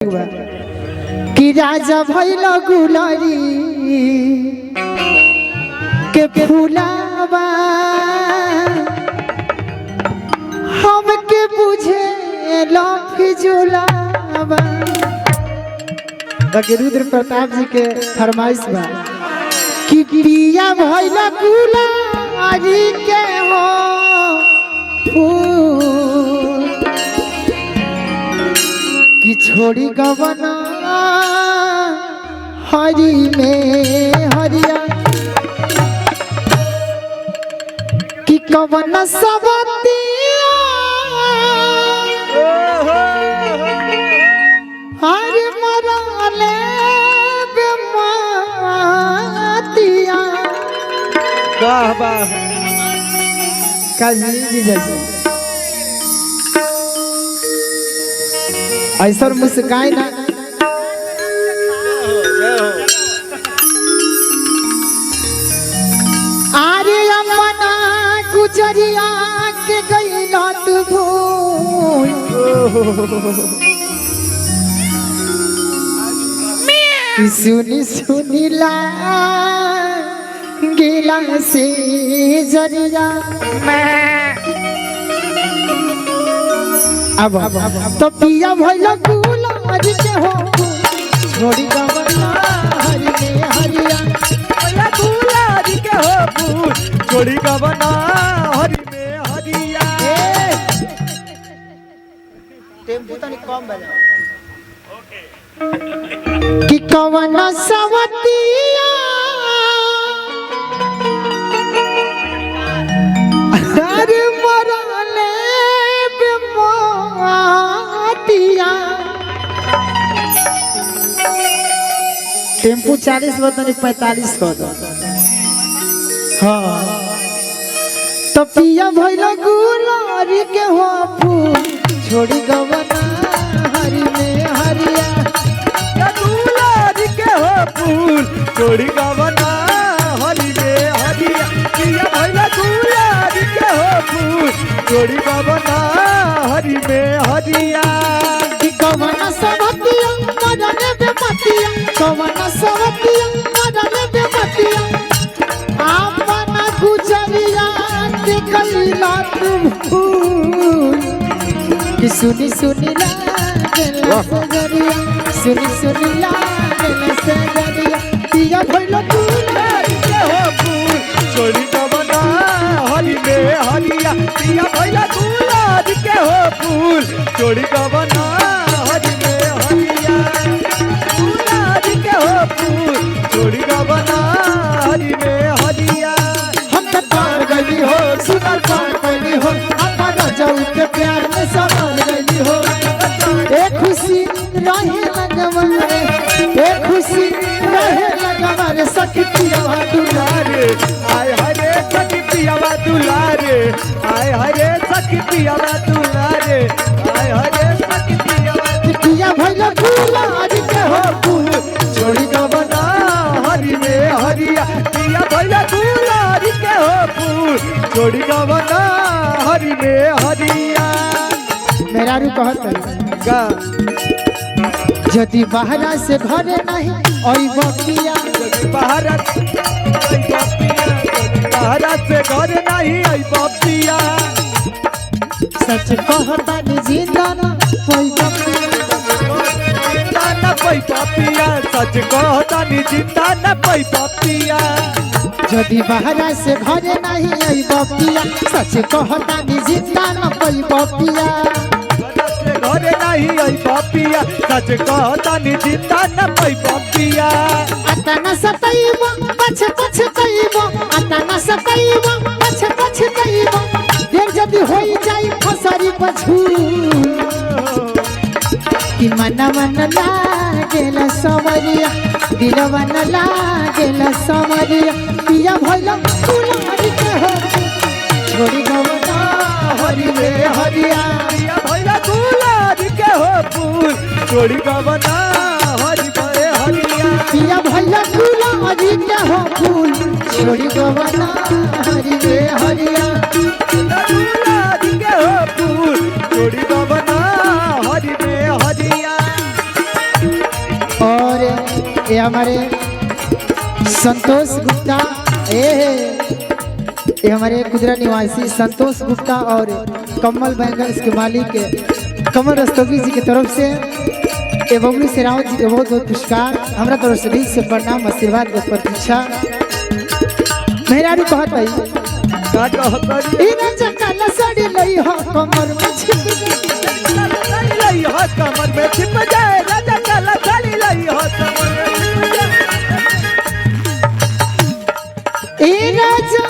कि राजा भइल गुलरी के फूलावा हमके बुझे फिजुलावा। रुद्र प्रताप जी के फरमाइश बा कि पिया भइल गुलरी के हो फूल कि छोड़ी गवना हरी में हरिया कि कवन सबतिया हरे मरले बेमातिया। वाह वाह काजी जी जैसे ऐसा मुस्काई ना आरे अमना गुजरिया के गईला तू भूल सुनी सुनी ला गिला से जरिया अब तो पिया भइला गुलारी के हो छोड़ी गवना हरि में हरिया भइला गुलारी के हो फूल छोड़ी गवना हरि में हरिया। टेम्पो तनी कम बजा कि कवन सवतिया अरे मरले बेमातिया। टेम्पो 40 बतनी 45 कर दो। हाँ तो पिया भइल गुलारी के हो फूल छोड़ी गवना हरि में हरिया गुलारी के हो फूल छोड़ी गवना हरि में हरिया। पिया भइला गुलारी के हो फूल छोड़ी गवना हरि में हरिया। कि कवन सबतिया मरले बेमतिया कवन सबतिया मरले बेमतिया आपना गुजरिया के कइला तू भूल कि सुनी सुनी ला गेला सजरिया सुनी सुनी ला गेला सजरिया पिया भइल गुलारी के हो फूल छोड़ी गवना हरि में हरिया। पिया भइला गुलारी के हो फूल छोड़ी गवना हरि में हरिया। गुलारी के हो फूल छोड़ी गवना हरि में हरिया। हम तो पार गई हो सुनर पार गई हो अपना जाऊ के प्यार में समान गई हो। एक खुशी रहे लगवारे एक खुशी रहे लगवारे सखिया दुलारे आय हरे सखी पियावा दुलारे आय हरे सखी पियावा दुलारे आय हरे सखी पियावा पिया भइल गुलारी के हो फूल छोड़ी गवना हरि में हरिया। पिया भइला गुलारी के हो फूल छोड़ी गवना हरि में हरिया। मेरा रू कहत गा यदि बाहरा से घरे नहीं ओई बकिया भारत से घर नहीं आई बपिया। सच कहता नि जिंदा ना कोई बकिया न कोई पपिया सच कहता नि जिंदा न कोई पपिया। यदि बाहरा से घरे नहीं आई बकिया सच कहता नि जिंदा ना कोई बकिया घरे नहीं आई पपिया सच कहता नि जिंदा न कोई पपिया। अतना सताइबो पछ पछ कइबो अतना सताइबो पछ पछ कइबो देर जदी होई जाई फसरी पछू कि मन मन लागेला समरिया दिल मन लागेला समरिया पिया भइल गुलारी के हो छोड़ी गवना हरि में हरिया। पिया भइला गुलारी के हो फूल छोड़ी गवना हरि में हरिया। पिया भइल गुलारी के हो फूल छोड़ी गवना हरि में हरिया। गुलारी के हो फूल छोड़ी गवना हरि में हरिया। ये हमारे संतोष गुप्ता ये हमारे कुदरा निवासी संतोष गुप्ता और कमल बैंगल्स के मालिक कमल रस्तोगी जी की तरफ से ये बबलू शेरावत जी के बहुत बहुत पुरस्कार हमारा तरफ से दिल से प्रणाम आशीर्वाद के प्रतीक्षा। मेहरारू कहत है का कहतरी ई राजा काला साड़ी लई हो कमर में छिप लई हो कमर में छिप जाए राजा काला साड़ी लई हो कमर में छिप जाए ई राजा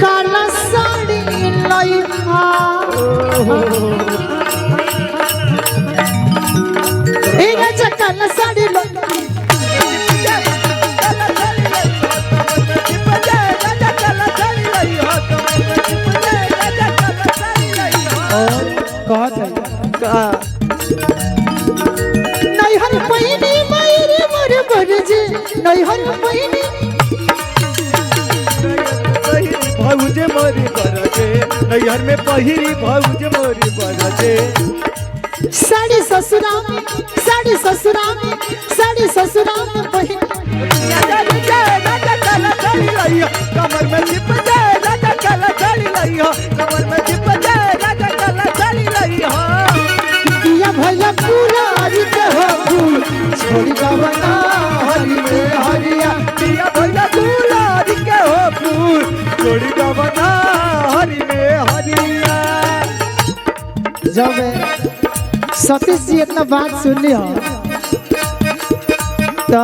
काला साड़ी लई हो ई राजा काला साड़ी लई और कहत है नैहर पहिनी मायरे मोर बरजे नैहर पहिनी भौजे मोरी बरजे नैहर में पहिरी भौजे मोरी बरजे साड़ी ससुरा में साड़ी ससुरा में साड़ी ससुरा में पहिनी कमर में छिप जाए राजा काला साड़ी लई हो कमर में छिप जाए राजा काला साड़ी लई हो दिया भैया पूरा हरि के हो फूल छोड़ी गवना हरि में हरिया दिया भैया गुलाब के हो फूल छोड़ी गवना हरि में हरिया। जब सतीश जी इतना बात सुन लिया तो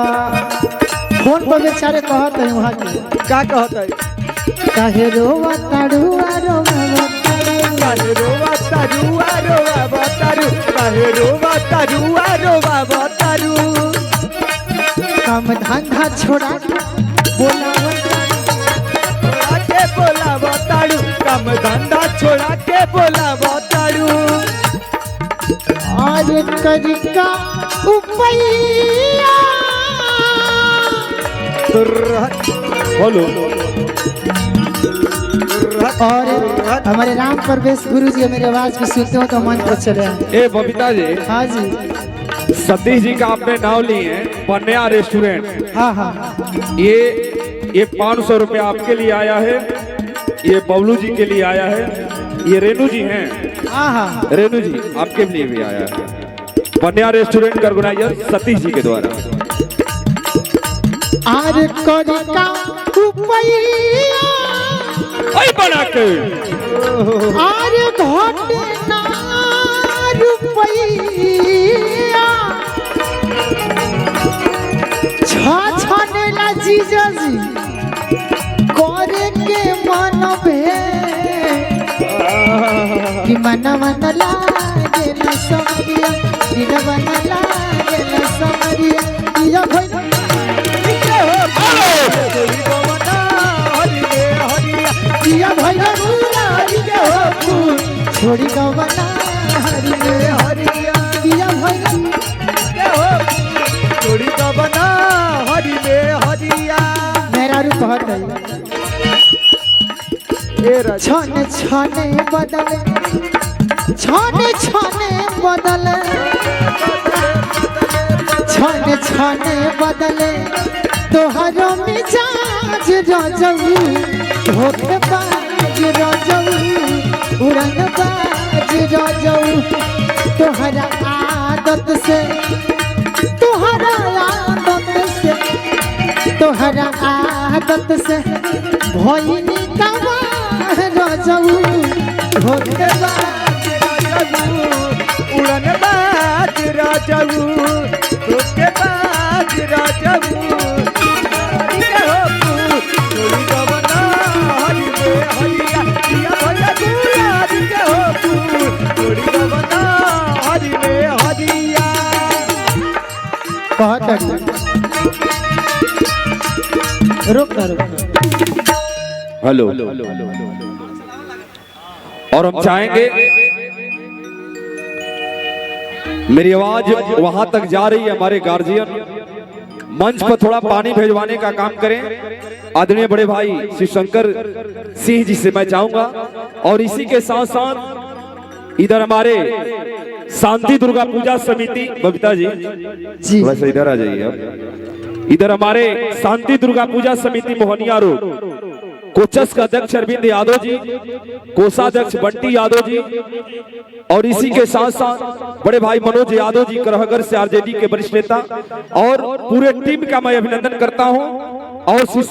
फोन पर बेचारे कहत है वहाँ के का कहता है काहे रोवा ताड़ुआ रोवा काहे रोवा तारुआ रोवा बतारू काहे रोवा तारुआ रोवा बतारू काम धंधा छोड़ा बोला बतारू काम धंधा छोड़ा के बोला बतारू और करिका उपैया बोलो और हमारे राम परवेश गुरु जी मेरे आवाज को सुनते हो तो मन को चले आए। ए बबीता जी हाँ जी सतीश जी का आपने नाम लिए हैं पन्या रेस्टोरेंट। हाँ हाँ ये 500 रुपये आपके लिए आया है, ये बबलू जी के लिए आया है, ये रेनू जी हैं। हाँ हाँ रेनू जी आपके लिए भी आया है पन्या रेस्टोरेंट का ऑर्गेनाइजर सतीश जी के द्वारा। और करिका उपैया आई बना के और घटे ना रुपैया छाने ला जीजा जी करे के मन भे कि मन मन लागे न समरिया दिल मन लागे न समरिया या भइल या भइल मुरारी के हो फूल छोड़ी गवना हरि में हरिया या भइल के हो छोड़ी गवना हरि में हरिया। मेरा रू कहत है ए राजा छने छने बदले छने छने बदले छने छने बदले तोहरो मिजाज रजऊ धोखेबाज रजऊ उड़नबाज रजऊ तोहरा आदत से तोहरा आदत से भइनी कवा रजऊ धोखेबाज उड़न बाज राजू तोके बाज राजू के हो छोड़ी गवना हरि में हरिया दिया भैया गुलाब के हो छोड़ी गवना हरि में हरिया। कहत है रुक हेलो और हम चाहेंगे मेरी आवाज वहां तक जा रही है, हमारे गार्जियन मंच पर थोड़ा पानी भेजवाने का काम करें। आदरणीय बड़े भाई श्री शंकर सिंह जी से मैं चाहूंगा और इसी के साथ साथ इधर हमारे शांति दुर्गा पूजा समिति, बबीता जी जी थोड़ा सा इधर आ जाइए आप। इधर हमारे शांति दुर्गा पूजा समिति मोहनिया रोड कोचस का अध्यक्ष अरविंद यादव जी, कोषाध्यक्ष बंटी यादव जी और इसी के साथ साथ बड़े भाई मनोज यादव जी करहगर से आरजेडी के वरिष्ठ नेता और पूरे टीम का मैं अभिनंदन करता हूं। और श्री